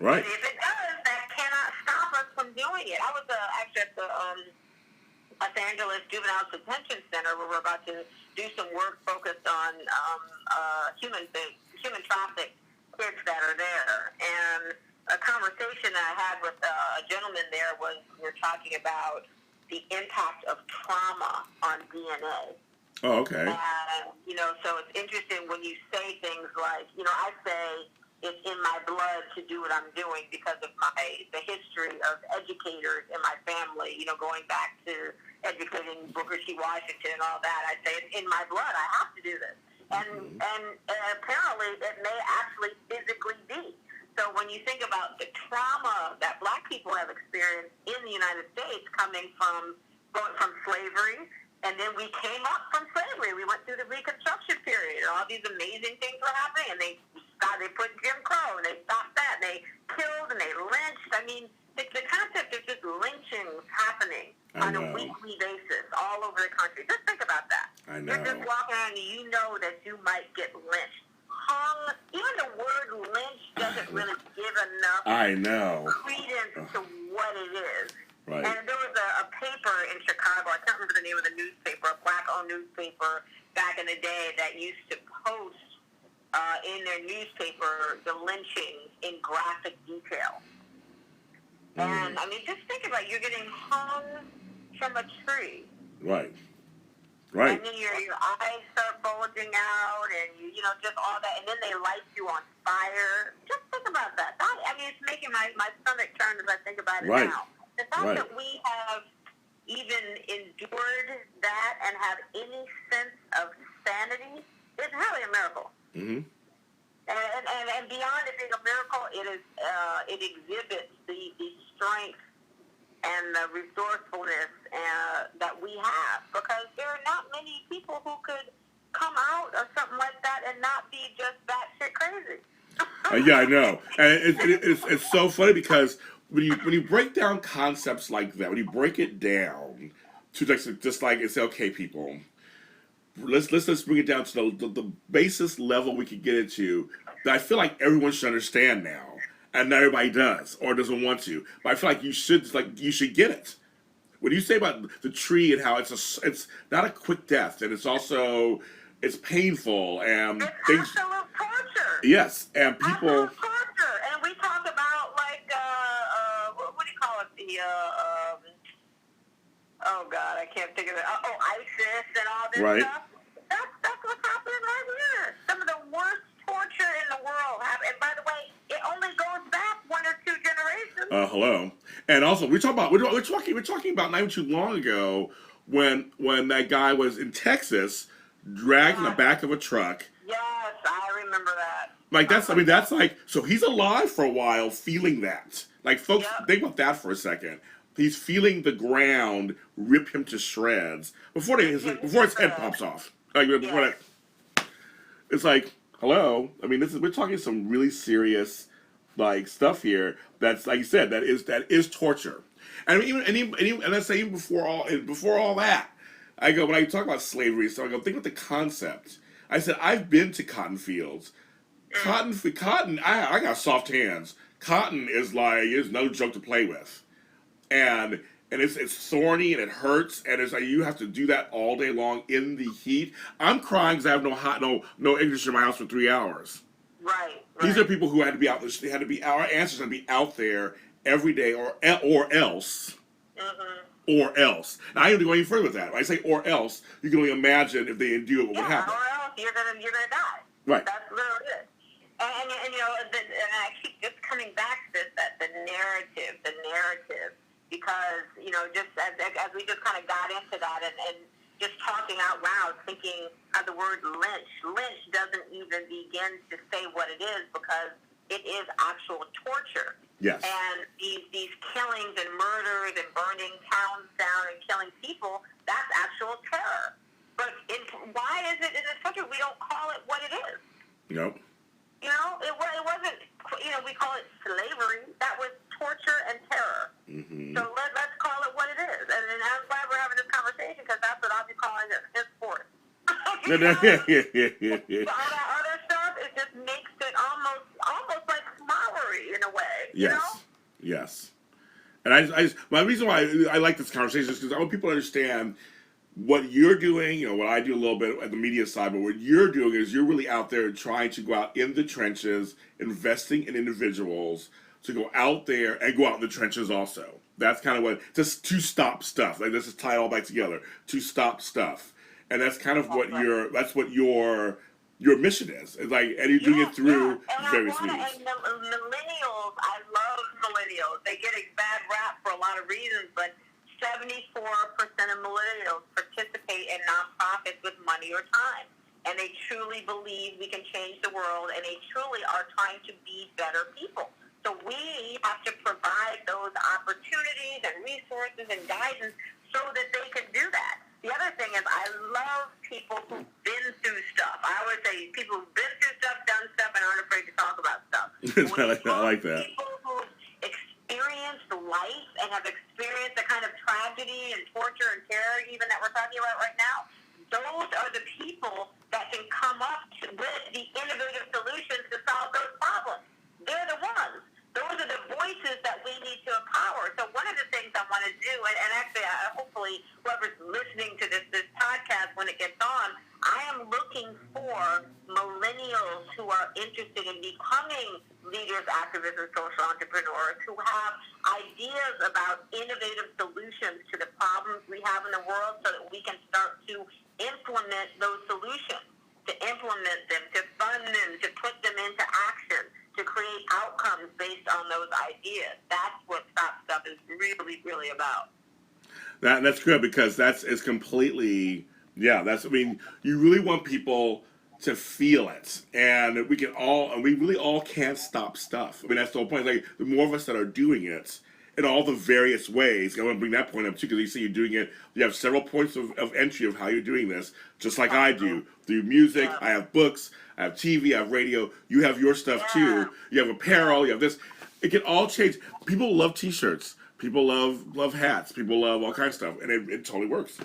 Right. And if it does, that cannot stop us from doing it. I was actually at the Los Angeles Juvenile Detention Center where we're about to do some work focused on human traffic kids that are there. And a conversation that I had with a gentleman there was, we're talking about the impact of trauma on DNA. Oh, okay. And, so it's interesting when you say things like, I say it's in my blood to do what I'm doing because of the history of educators in my family, going back to educating Booker T. Washington and all that. I say it's in my blood. I have to do this. And apparently it may actually physically be. So when you think about the trauma that black people have experienced in the United States going from slavery, and then we came up from slavery. We went through the Reconstruction period, and all these amazing things were happening, and they put Jim Crow, and they stopped that, and they killed, and they lynched. I mean, the concept of just lynchings happening on a weekly basis all over the country. Just think about that. I know. You're just walking around and you know that you might get lynched. Even the word lynch doesn't really give enough credence to what it is. Right. And there was a paper in Chicago, I can't remember the name of the newspaper, a black-owned newspaper back in the day that used to post in their newspaper the lynchings in graphic detail. And, I mean, just think about it. You're getting hung from a tree. Right. Right. And then your eyes start bulging out, and just all that, and then they light you on fire. Just think about that. It's making my stomach turn as I think about it now. The fact that we have even endured that and have any sense of sanity is really a miracle. And beyond it being a miracle, it exhibits the strength and the resourcefulness that we have, because there are not many people who could come out of something like that and not be just batshit crazy. Yeah, I know, and it's so funny because when you break down concepts like that, when you break it down to just like and say, okay, people, let's bring it down to the basis level we can get into that I feel like everyone should understand now. And not everybody does or doesn't want to. But I feel like you should get it. When you say about the tree and how it's not a quick death, and it's painful and it's things. Absolute torture. Yes, and people. Absolute torture, and we talk about what do you call it? Oh God, I can't think of it. ISIS and all this stuff. That's what's happening right here. Some of the worst torture in the world. And by the way, it only goes back 1 or 2 generations. Hello. And also, we're talking about not even too long ago when that guy was in Texas, dragged in the back of a truck. Yes, I remember that. Like that's like, so he's alive for a while, feeling that. Like, folks, think about that for a second. He's feeling the ground rip him to shreds before his head pops off. Like before that. it's like, hello. I mean, we're talking some really serious like stuff here. That's like you said, that is torture. And and let's say even before all that, I go when I talk about slavery. So I go think of the concept. I said I've been to cotton fields. Cotton. I got soft hands. Cotton is no joke to play with, and it's thorny and it hurts, and it's like you have to do that all day long in the heat. I'm crying because I have no air conditioner in my house for 3 hours. Right. These are people who had to be out. They had to be our ancestors had to be out there every day, or else. Or else. Now, I don't go any further with that. When I say or else, you can only imagine if they didn't do it, what would happen. Or else you're gonna die. Right. That's literally it. And and I keep just coming back to this, that the narrative, because just as we just kind of got into that and just talking out loud, thinking of the word lynch. Lynch doesn't even begin to say what it is because it is actual torture. Yes. And these killings and murders and burning towns down and killing people, that's actual terror. But why is it in this country we don't call it what it is? Nope. It wasn't, we call it slavery. That was torture and terror. Mm-hmm. So let's call it what it is. And I'm glad we're having this conversation because that's what I'll be calling it henceforth. Yeah. All that other stuff, it just makes it almost like flowery in a way. Yes. And my reason why I like this conversation is because I want people to understand what you're doing, what I do a little bit at the media side, but what you're doing is you're really out there trying to go out in the trenches, investing in individuals to go out there and go out in the trenches also. That's kind of what, just to stop stuff. Like, let's just tie it all back together. To stop stuff. And that's kind of what your mission is. It's like, and you're doing it through various means. And millennials, I love millennials. They get a bad rap for a lot of reasons, but 74% of millennials participate in nonprofits with money or time. And they truly believe we can change the world, and they truly are trying to be better people. So we have to provide those opportunities and resources and guidance so that they can do that. The other thing is I love people who've been through stuff. I always say people who've been through stuff, done stuff, and aren't afraid to talk about stuff. I like that. People who've experienced life and have experienced the kind of tragedy and torture and terror even that we're talking about right now, those are the people that can come up with the innovative solutions to solve those problems. They're the ones. Those are the voices that we need to empower. So one of the things I want to do, and actually hopefully whoever's listening to this podcast when it gets on, I am looking for millennials who are interested in becoming leaders, activists, and social entrepreneurs who have ideas about innovative solutions to the problems we have in the world so that we can start to implement those solutions, to implement them, to fund them, to put them into action, to create outcomes based on those ideas. That's what Stop Stuff is really, really about. That's good because it's completely, you really want people to feel it, and we really all can't stop stuff. I mean, that's the whole point. Like, the more of us that are doing it in all the various ways, I want to bring that point up too, because you see you're doing it, you have several points of entry of how you're doing this, just like I do. Through music, I have books, I have TV, I have radio, you have your stuff too, you have apparel, you have this. It can all change. People love t-shirts, people love hats, people love all kinds of stuff, and it totally works.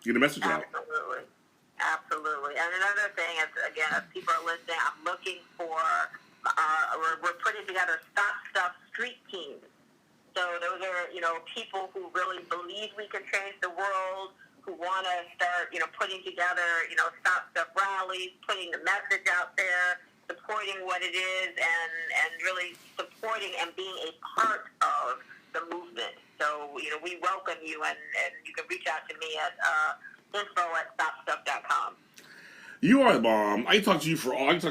Get the message out. Absolutely. And another thing is, again, if people are listening, I'm looking for, we're putting together Stop Stuff street teams. So those are, people who really believe we can change the world, who want to start, putting together, Stop Stuff rallies, putting the message out there, supporting what it is, and really supporting and being a part of the movement. So, we welcome you, and you can reach out to me at info@stopstuff.com. You are the bomb. I can talk to you forever and ever. I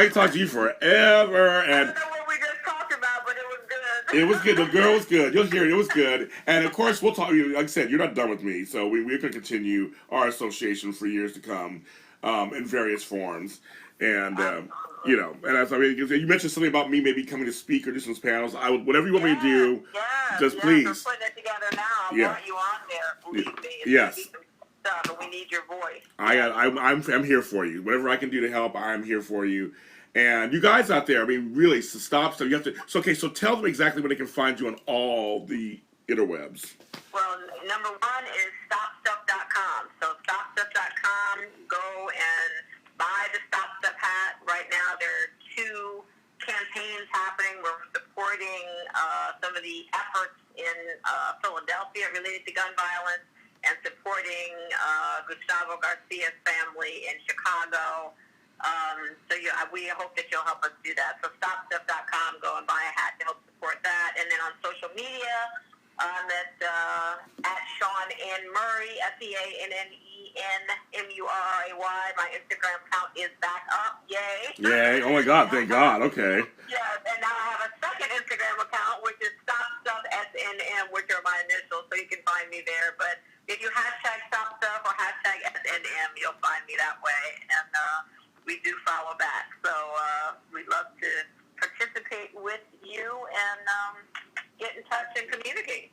can talk to you forever, and I don't know what we just talked about, but it was good. It was good. The girl was good. You'll hear it. It was good. And of course, we'll talk. Like I said, you're not done with me, so we're going to continue our association for years to come, in various forms. And and as you mentioned something about me maybe coming to speak or do some panels. Whatever you want me to do, just please. I'm putting it together now. I want you on there. Believe me. Yes. need your voice. I'm here for you. Whatever I can do to help, I'm here for you. And you guys out there, I mean, really, so stop. So you have to. So okay, so tell them exactly where they can find you on all the interwebs. Well, number one is stopstuff.com. So stopstuff.com, go and buy the Stop Stuff hat. Right now there are 2 campaigns happening. We're supporting some of the efforts in Philadelphia related to gun violence and supporting Gustavo Garcia's family in Chicago. We hope that you'll help us do that. So stopstuff.com, go and buy a hat to help support that. And then on social media, at Seanne Murray, SeanneMurray. My Instagram account is back up. Yay. Yay. Oh my God. Thank God. Okay. Yes, and now I have a second Instagram account, which is StopStuffSNM, which are my initials, so you can find me there. But if you hashtag StopStuff or hashtag SNM, you'll find me that way. And we do follow back. So we'd love to participate with you and get in touch and communicate.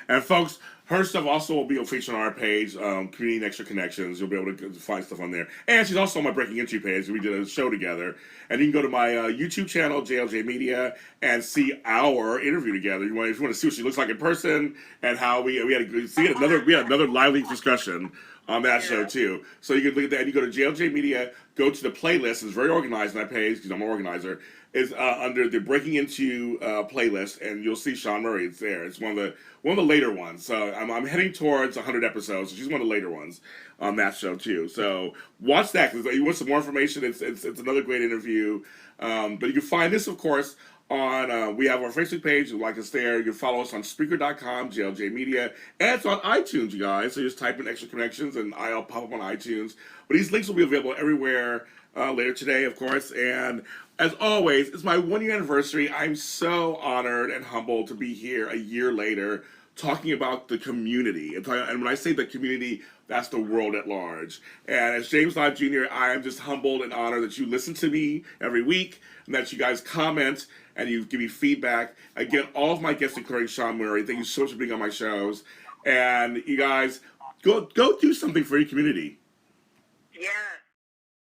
And folks, her stuff also will be featured on our page, Community and Extra Connections. You'll be able to find stuff on there. And she's also on my Breaking Entry page. We did a show together. And you can go to my YouTube channel, JLJ Media, and see our interview together. If you want to see what she looks like in person and how we had another lively discussion on that show too. So you can look at that. You go to JLJ Media, go to the playlist. It's very organized on that page because I'm an organizer. Is under the Breaking Into playlist, and you'll see Seanne Murray. It's there. It's one of the later ones. So I'm heading towards 100 episodes. So she's one of the later ones on that show too. So watch that because you want some more information. It's another great interview. But you can find this, of course, on we have our Facebook page. You like us there. You can follow us on Spreaker.com, JLJ Media, and it's on iTunes, you guys. So just type in Extra Connections, and I'll pop up on iTunes. But these links will be available everywhere later today, of course. And as always, it's my 1-year anniversary. I'm so honored and humbled to be here a year later talking about the community. And when I say the community, that's the world at large. And as James Lott Jr., I am just humbled and honored that you listen to me every week and that you guys comment and you give me feedback. Again, all of my guests, including Seanne Murray, thank you so much for being on my shows. And you guys, go do something for your community.